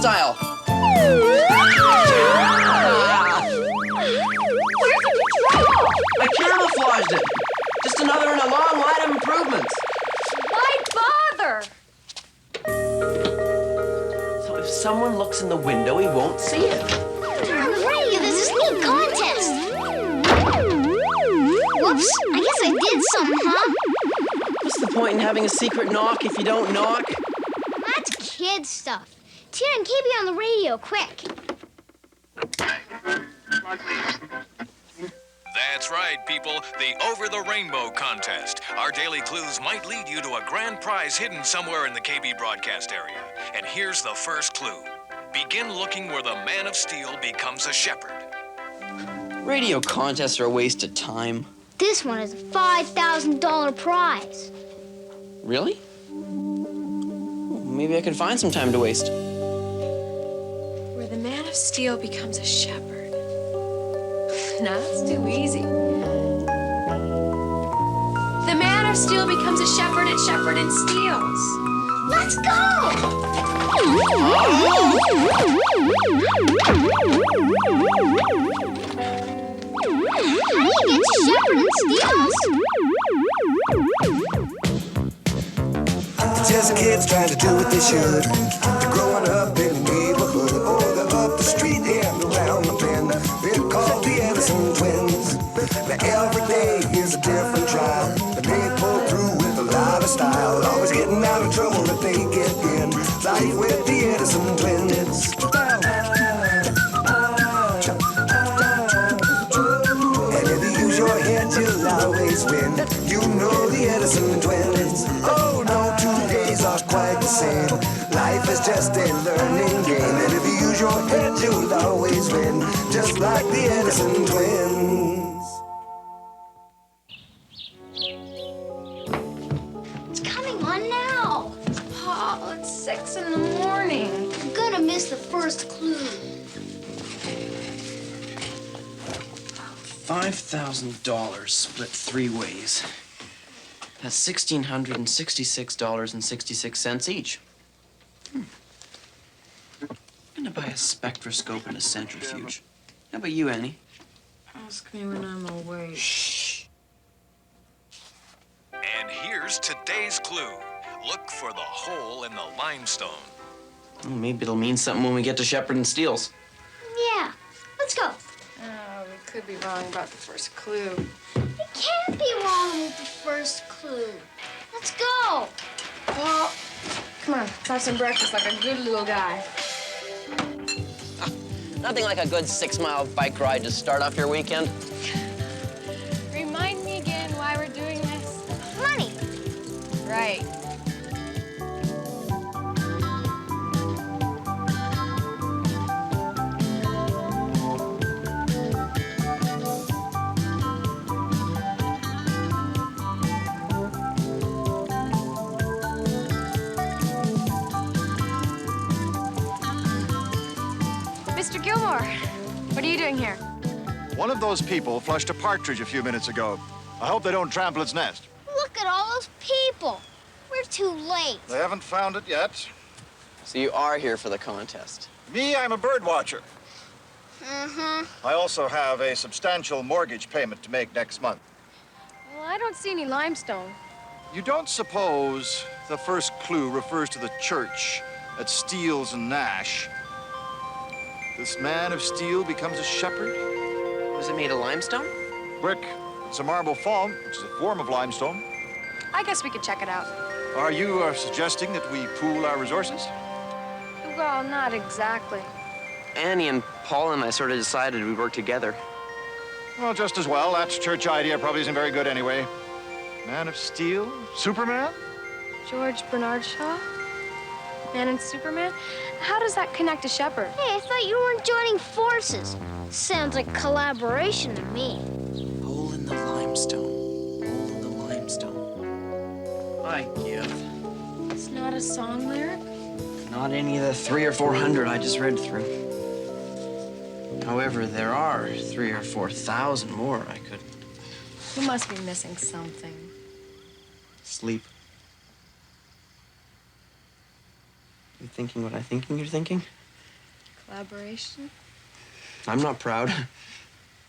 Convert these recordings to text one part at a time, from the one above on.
style. I camouflaged it. Just another in a long line of improvements. Why bother? So if someone looks in the window, he won't see it. On the radio, there's this neat contest. Whoops, I guess I did something, huh? What's the point in having a secret knock if you don't knock? That's kid stuff. Tune and keep you on the radio, quick. That's right, people. The Over the Rainbow contest. Our daily clues might lead you to a grand prize hidden somewhere in the KB broadcast area. And here's the first clue. Begin looking where the man of steel becomes a shepherd. Radio contests are a waste of time. This one is a $5,000 prize. Really? Maybe I could find some time to waste. Where the man of steel becomes a shepherd. Nah, it's too easy. The man of steel becomes a shepherd at Shepherd and Steele's. Let's go! How do you get to Shepherd and Steele's? Just kids trying to do what they should. They're growing up in the neighborhood, or they're up the street and around the bend. They're called the Edison twins. Now every day is a different trial, but they pull through with a lot of style. Always getting out of trouble that they get in. Life with the Edison twins. And if you use your head, you'll always win. You know the Edison twins. Oh no, 2 days are quite the same. Life is just a learning game. And if you use your head, you'll always win. Just like the Edison twins. It's coming on now. Oh, it's 6 in the morning. I'm gonna miss the first clue. $5,000 split 3 ways. That's $1,666.66 each. I'm gonna buy a spectroscope and a centrifuge. How about you, Annie? Ask me when I'm awake. Shh. And here's today's clue. Look for the hole in the limestone. Well, maybe it'll mean something when we get to Shepherd and Steele's. Yeah, let's go. Oh, we could be wrong about the first clue. You can't be wrong with the first clue. Let's go. Well, come on, let's have some breakfast like a good little guy. Nothing like a good 6-mile bike ride to start off your weekend. Remind me again why we're doing this. Money. Right. Mr. Gilmore, what are you doing here? One of those people flushed a partridge a few minutes ago. I hope they don't trample its nest. Look at all those people. We're too late. They haven't found it yet. So you are here for the contest. Me, I'm a bird watcher. Uh-huh. I also have a substantial mortgage payment to make next month. Well, I don't see any limestone. You don't suppose the first clue refers to the church at Steele's and Nash? This man of steel becomes a shepherd? Was it made of limestone? Brick. It's a marble form, which is a form of limestone. I guess we could check it out. Are you suggesting that we pool our resources? Well, not exactly. Annie and Paul and I sort of decided we'd work together. Well, just as well. That church idea probably isn't very good anyway. Man of Steel? Superman? George Bernard Shaw? Man and Superman? How does that connect to Shepherd? Hey, I thought you weren't joining forces. Sounds like collaboration to me. Hole in the limestone. Hole in the limestone. I give. It's not a song lyric? Not any of the 300 or 400 I just read through. However, there are 3,000 or 4,000 more I could. You must be missing something. Sleep. You thinking what I'm thinking you're thinking? Collaboration? I'm not proud.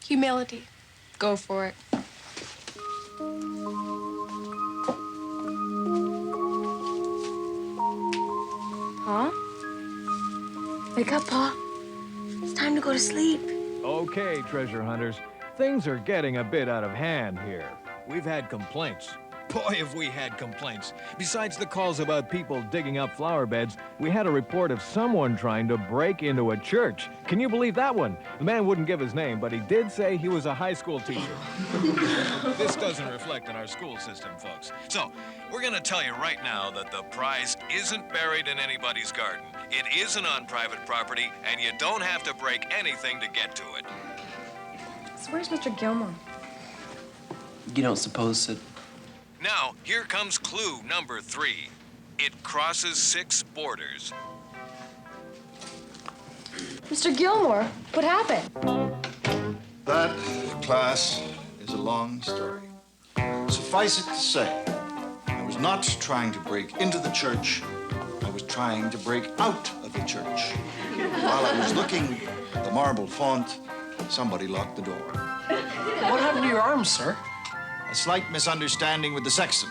Humility. Go for it. Huh? Wake up, Pa. It's time to go to sleep. Okay, treasure hunters. Things are getting a bit out of hand here. We've had complaints. Boy, have we had complaints. Besides the calls about people digging up flower beds, we had a report of someone trying to break into a church. Can you believe that one? The man wouldn't give his name, but he did say he was a high school teacher. This doesn't reflect on our school system, folks. So, we're gonna tell you right now that the prize isn't buried in anybody's garden. It isn't on private property, and you don't have to break anything to get to it. So where's Mr. Gilmore? You don't suppose that... Now, here comes clue number 3. It crosses 6 borders. Mr. Gilmore, what happened? That, class, is a long story. Suffice it to say, I was not trying to break into the church. I was trying to break out of the church. While I was looking at the marble font, somebody locked the door. What happened to your arm, sir? A slight misunderstanding with the sexton.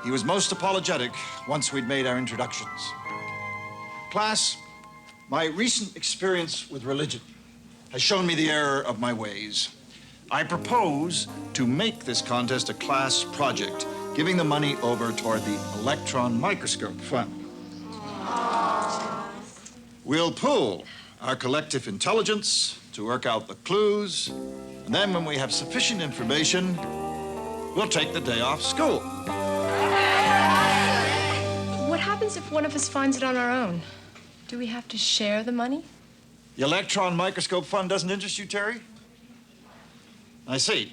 He was most apologetic once we'd made our introductions. Class, my recent experience with religion has shown me the error of my ways. I propose to make this contest a class project, giving the money over toward the electron microscope fund. We'll pool our collective intelligence to work out the clues, and then when we have sufficient information, we'll take the day off school. What happens if one of us finds it on our own? Do we have to share the money? The electron microscope fund doesn't interest you, Terry? I see.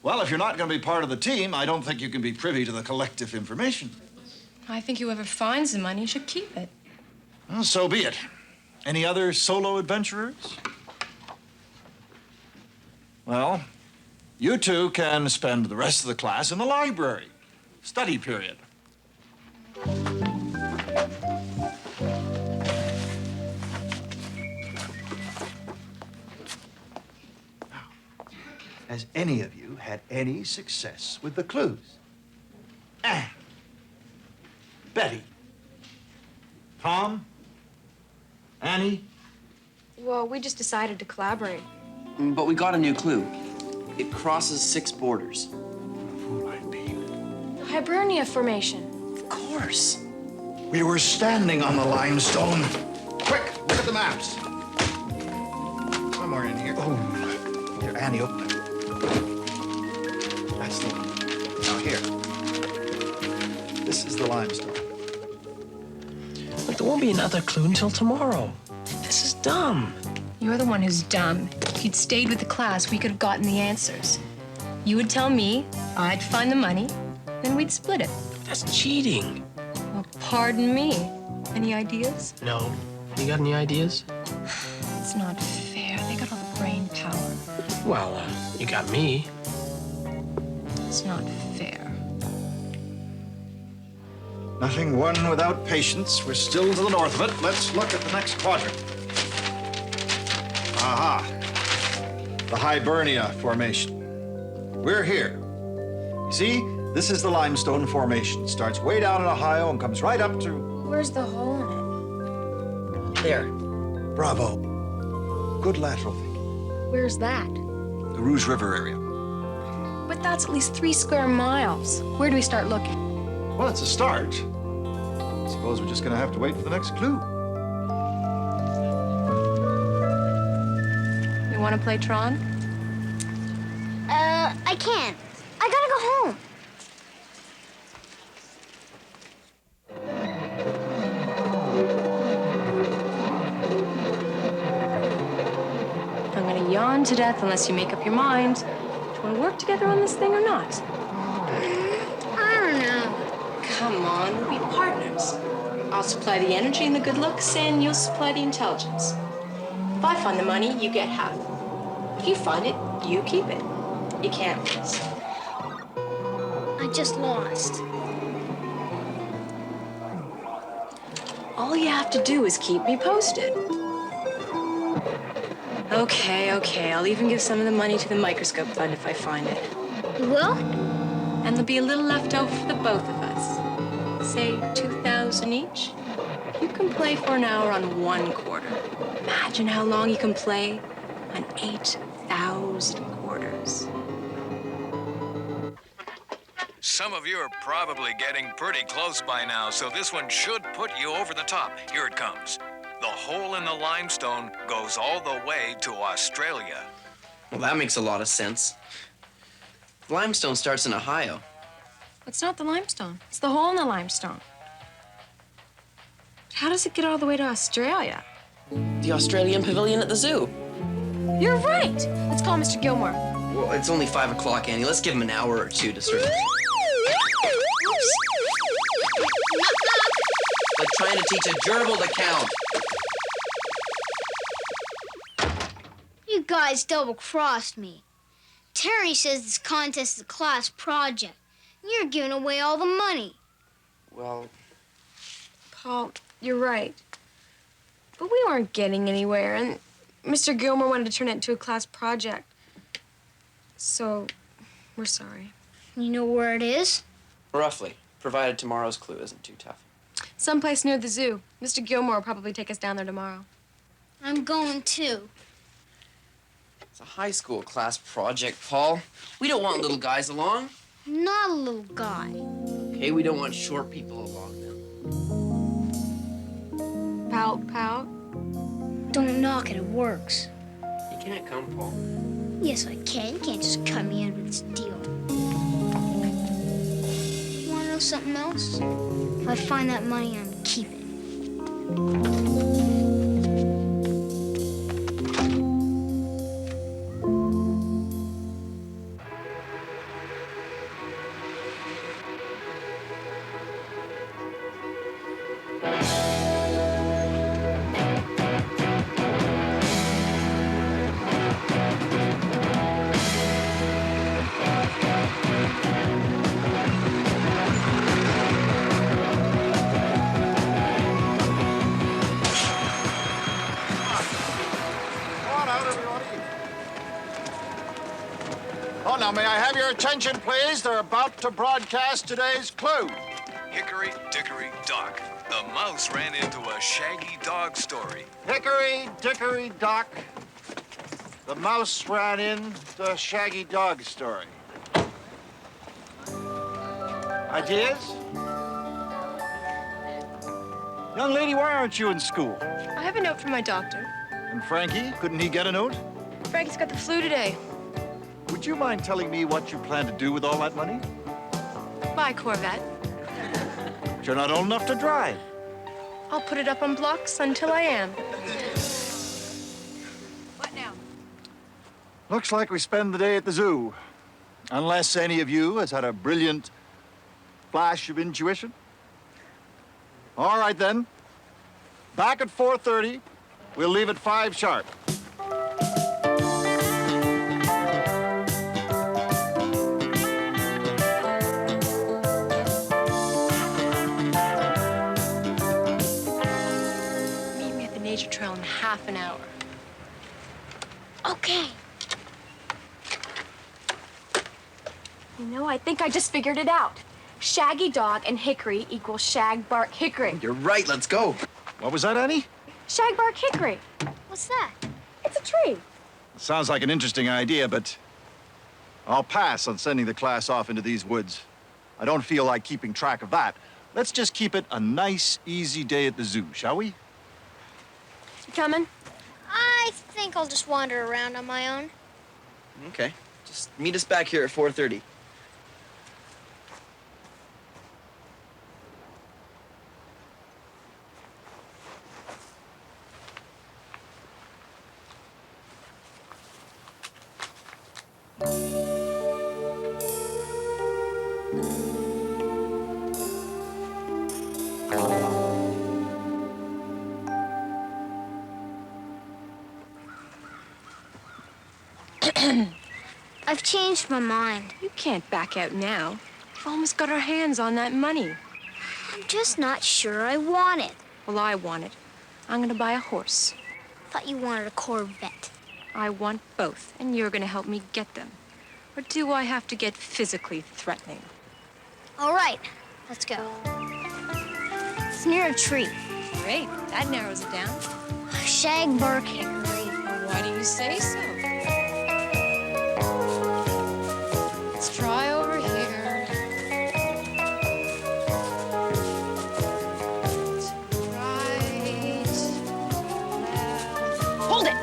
Well, if you're not going to be part of the team, I don't think you can be privy to the collective information. I think whoever finds the money should keep it. Well, so be it. Any other solo adventurers? Well, you two can spend the rest of the class in the library. Study period. Has any of you had any success with the clues? Anne, Betty, Tom, Annie? Well, we just decided to collaborate. But we got a new clue. It crosses 6 borders. Fool I've been. The Hibernia Formation. Of course. We were standing on the limestone. Quick, look at the maps. Somewhere in here. Oh, here, Annie, open it. That's the one. Now here. This is the limestone. But there won't be another clue until tomorrow. This is dumb. You're the one who's dumb. If you'd stayed with the class, we could have gotten the answers. You would tell me, I'd find the money, then we'd split it. That's cheating. Well, pardon me. Any ideas? No. You got any ideas? It's not fair. They got all the brain power. Well, you got me. It's not fair. Nothing won without patience. We're still to the north of it. Let's look at the next quadrant. Aha. The Hibernia Formation. We're here. You see, this is the limestone formation. It starts way down in Ohio and comes right up to... Where's the hole in There. Bravo. Good lateral thinking. it? Where's that? The Rouge River area. But that's at least 3 square miles. Where do we start looking? Well, it's a start. Suppose we're just gonna have to wait for the next clue. You want to play Tron? I can't. I gotta go home. I'm gonna yawn to death unless you make up your mind. Do you want to work together on this thing or not? I don't know. Come on, we'll be partners. I'll supply the energy and the good looks, and you'll supply the intelligence. If I find the money, you get half. If you find it, you keep it. You can't miss. I just lost. All you have to do is keep me posted. Okay. I'll even give some of the money to the microscope fund if I find it. You will? And there'll be a little left over for the both of us. Say 2,000 each. You can play for an hour on 1 quarter. Imagine how long you can play on 8,000 quarters. Some of you are probably getting pretty close by now, so this one should put you over the top. Here it comes. The hole in the limestone goes all the way to Australia. Well, that makes a lot of sense. The limestone starts in Ohio. It's not the limestone. It's the hole in the limestone. How does it get all the way to Australia? The Australian pavilion at the zoo. You're right. Let's call Mr. Gilmore. Well, it's only 5 o'clock, Annie. Let's give him an hour or two to sort of... Like trying to teach a gerbil to count. You guys double-crossed me. Terry says this contest is a class project. And you're giving away all the money. Well, Paul, you're right. But we weren't getting anywhere, and Mr. Gilmore wanted to turn it into a class project. So, we're sorry. You know where it is? roughly, provided tomorrow's clue isn't too tough. Someplace near the zoo. Mr. Gilmore will probably take us down there tomorrow. I'm going too. It's a high school class project, Paul. We don't want little guys along. I'm not a little guy. Okay, we don't want short people along now. Pout, pout. Don't knock it, it works. You can't come, Paul. Yes, I can. You can't just cut me out of this deal. Want to know something else? If I find that money, I'm keeping it. Oh, now, may I have your attention, please? They're about to broadcast today's clue. Hickory Dickory Dock. The mouse ran into a shaggy dog story. Hickory Dickory Dock. The mouse ran into a shaggy dog story. Ideas? Young lady, why aren't you in school? I have a note from my doctor. And Frankie, couldn't he get a note? Frankie's got the flu today. Would you mind telling me what you plan to do with all that money? Buy a Corvette. But you're not old enough to drive. I'll put it up on blocks until I am. What now? Looks like we spend the day at the zoo. Unless any of you has had a brilliant flash of intuition. All right, then. Back at 4:30. We'll leave at 5 sharp. Meet me at the nature trail in half an hour. Okay. You know, I think I just figured it out. Shaggy dog and hickory equals shag bark hickory. You're right, let's go. What was that, Annie? Shag bark hickory. What's that? It's a tree. Sounds like an interesting idea, but I'll pass on sending the class off into these woods. I don't feel like keeping track of that. Let's just keep it a nice, easy day at the zoo, shall we? You coming? I think I'll just wander around on my own. Okay, just meet us back here at 4:30. I've changed my mind. You can't back out now. We've almost got our hands on that money. I'm just not sure I want it. Well, I want it. I'm gonna buy a horse. Thought you wanted a Corvette. I want both, and you're gonna help me get them. Or do I have to get physically threatening? All right, let's go. It's near a tree. Great, that narrows it down. Shagbark hickory. Well, why do you say so? Let's try over here. Right. Left. Hold it!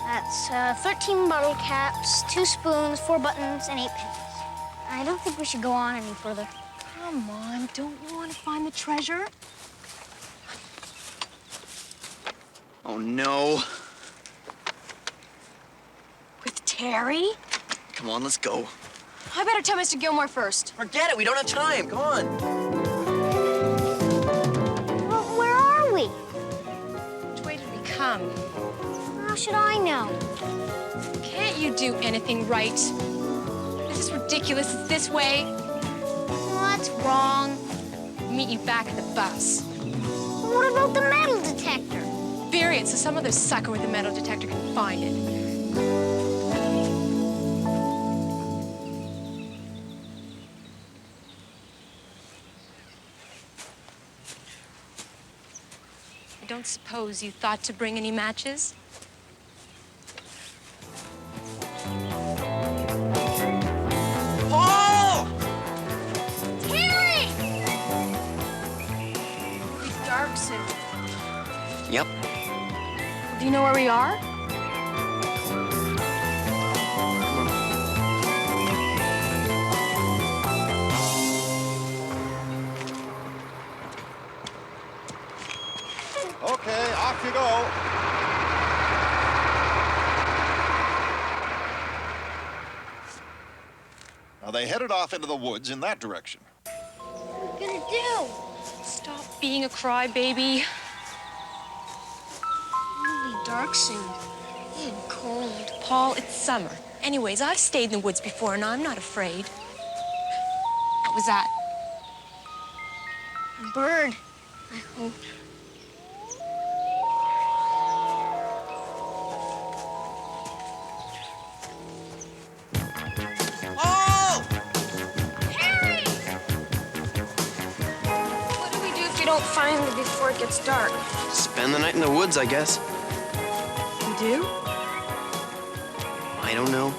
That's 13 bottle caps, 2 spoons, 4 buttons, and 8 pins. I don't think we should go on any further. Come on, don't you want to find the treasure? Oh, no. With Terry? Come on, let's go. I better tell Mr. Gilmore first. Forget it. We don't have time. Come on. Well, where are we? Which way did we come? How should I know? Can't you do anything right? This is ridiculous. It's this way. What's wrong? Meet you back at the bus. What about the metal detector? Bury it so some other sucker with a metal detector can find it. I don't suppose you thought to bring any matches? Paul! Terry! It's dark soon. Yep. Do you know where we are? Okay, off you go. Now, they headed off into the woods in that direction. What are we gonna do? Stop being a crybaby. It'll be dark soon. And cold. Paul, it's summer. Anyways, I've stayed in the woods before, and I'm not afraid. What was that? A bird, I hope. Paul! Harry! What do we do if we don't find them before it gets dark? Spend the night in the woods, I guess. You do? I don't know.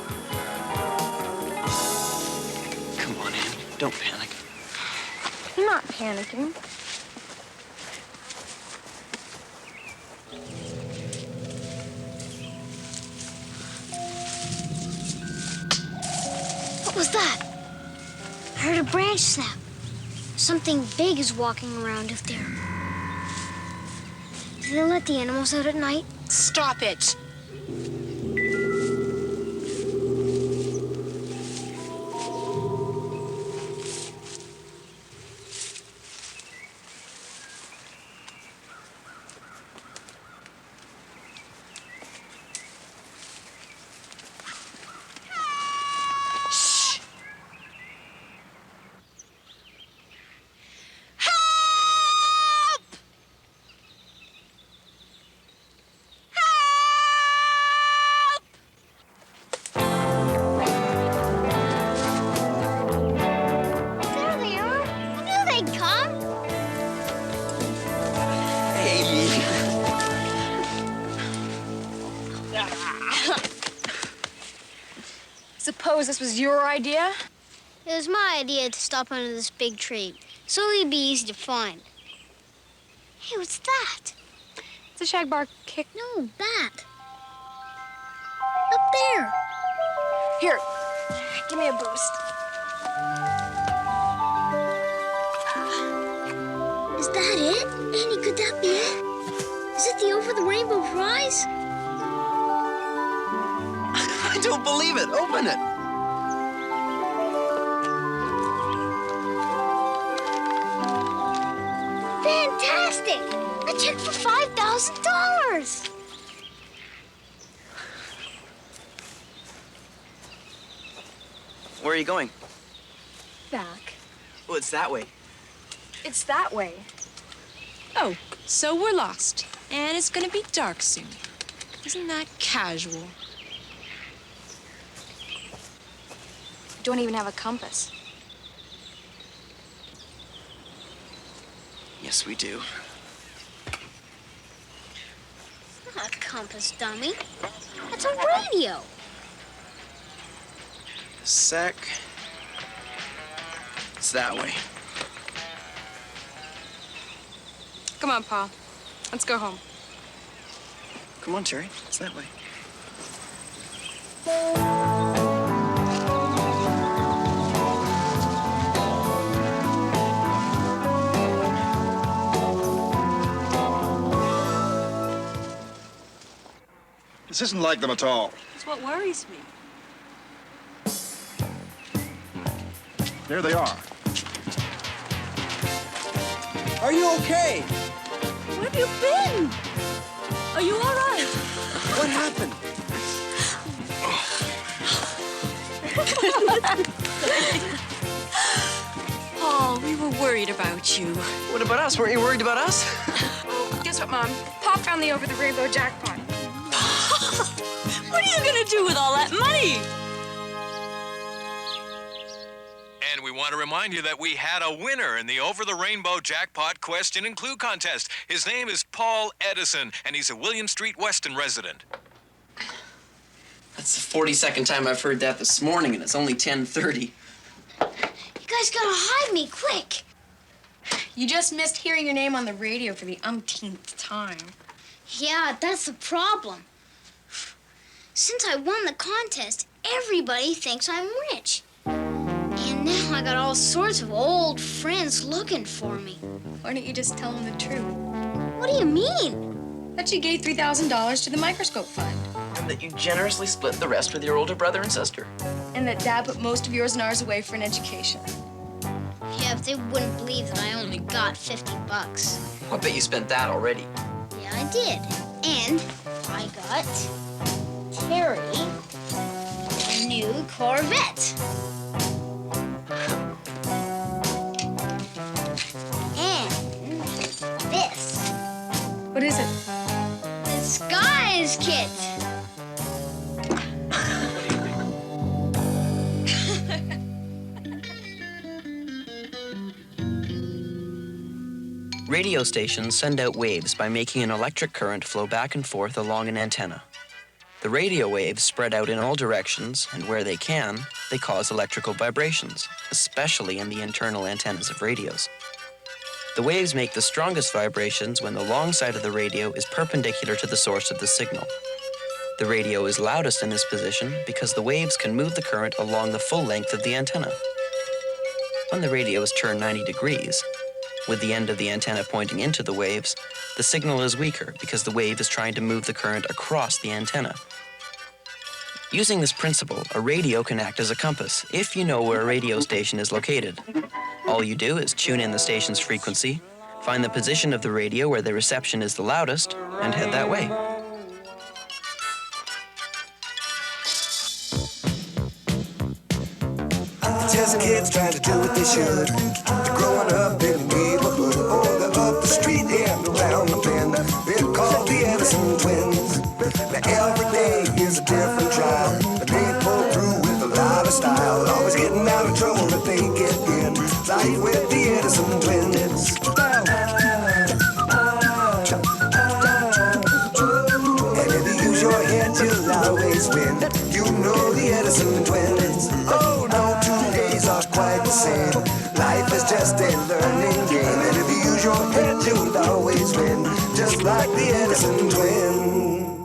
Come on, Anne. Don't panic. I'm not panicking. What was that? I heard a branch snap. Something big is walking around up there. Do they let the animals out at night? Stop it! There they are. I knew they'd come. Hey. Suppose this was your idea? It was my idea to stop under this big tree, so it'd be easy to find. Hey, what's that? It's a shagbark kick. No, that. Up there. Here, give me a boost. Is that it? Annie, could that be it? Is it the over-the-rainbow prize? I don't believe it. Open it. Fantastic! A check for $5,000! Where are you going? Back. Oh, it's that way. It's that way. Oh, so we're lost. And it's gonna be dark soon. Isn't that casual? Don't even have a compass. Yes, we do. It's not a compass, dummy. It's a radio. Sec. It's that way. Come on, Paul. Let's go home. Come on, Terry. It's that way. This isn't like them at all. It's what worries me. There they are. Are you okay? Where have you been? Are you all right? What happened? Paul, we were worried about you. What about us? Weren't you worried about us? Guess what, Mom? Pop found the over-the-rainbow jackpot. What are you gonna do with all that money? And we want to remind you that we had a winner in the Over the Rainbow Jackpot Question and Clue Contest. His name is Paul Edison, and he's a William Street Weston resident. That's the 42nd time I've heard that this morning, and it's only 10:30. You guys gotta hide me, quick. You just missed hearing your name on the radio for the umpteenth time. Yeah, that's the problem. Since I won the contest, everybody thinks I'm rich. And now I got all sorts of old friends looking for me. Why don't you just tell them the truth? What do you mean? That you gave $3,000 to the microscope fund. And that you generously split the rest with your older brother and sister. And that Dad put most of yours and ours away for an education. Yeah, if they wouldn't believe that I only got 50 bucks. I bet you spent that already. Yeah, I did. And I got Terry a new Corvette. And this. What is it? Disguise kit. Radio stations send out waves by making an electric current flow back and forth along an antenna. The radio waves spread out in all directions, and where they can, they cause electrical vibrations, especially in the internal antennas of radios. The waves make the strongest vibrations when the long side of the radio is perpendicular to the source of the signal. The radio is loudest in this position because the waves can move the current along the full length of the antenna. When the radio is turned 90 degrees, with the end of the antenna pointing into the waves, the signal is weaker because the wave is trying to move the current across the antenna. Using this principle, a radio can act as a compass if you know where a radio station is located. All you do is tune in the station's frequency, find the position of the radio where the reception is the loudest, and head that way. Just kids trying to do what they should. They're growing up in the neighborhood, or they're up the street and around the bend. They're called the Edison twins. Now every day is a different trial, but they pull through with a lot of style. Always getting out of trouble that they get in. Like with the Edison twins. And if you use your head, you'll always win. You know the Edison twins. Oh no, 2 days are quite the same. Life is just a learning game. And if you use your head, you'll always win. Just like the Edison twins.